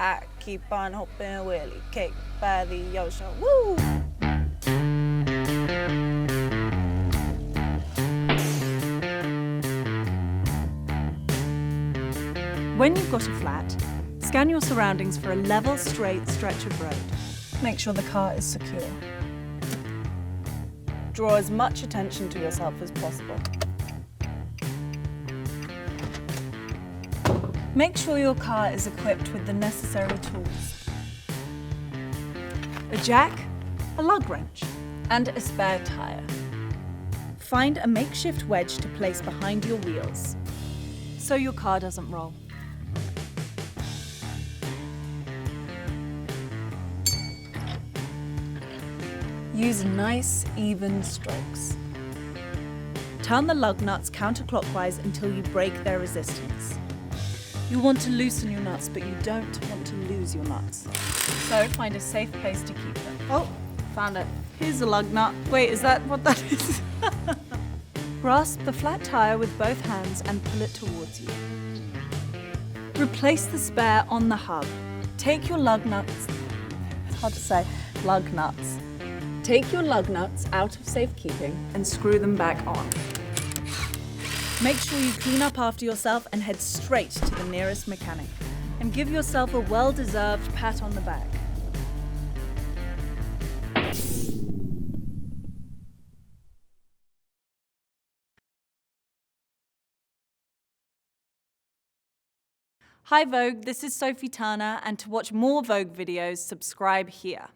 I keep on hoping Willie cake by the ocean. Woo! When you've got a flat, scan your surroundings for a level, straight stretch of road. Make sure the car is secure. Draw as much attention to yourself as possible. Make sure your car is equipped with the necessary tools. A jack, a lug wrench, and a spare tire. Find a makeshift wedge to place behind your wheels, so your car doesn't roll. Use nice, even strokes. Turn the lug nuts counterclockwise until you break their resistance. You want to loosen your nuts, but you don't want to lose your nuts. So find a safe place to keep them. Oh, found it. Here's a lug nut. Wait, is that what that is? Grasp the flat tire with both hands and pull it towards you. Replace the spare on the hub. Take your lug nuts. It's hard to say. Lug nuts. Take your lug nuts out of safekeeping and screw them back on. Make sure you clean up after yourself and head straight to the nearest mechanic. And give yourself a well-deserved pat on the back. Hi Vogue, this is Sophie Turner, and to watch more Vogue videos, subscribe here.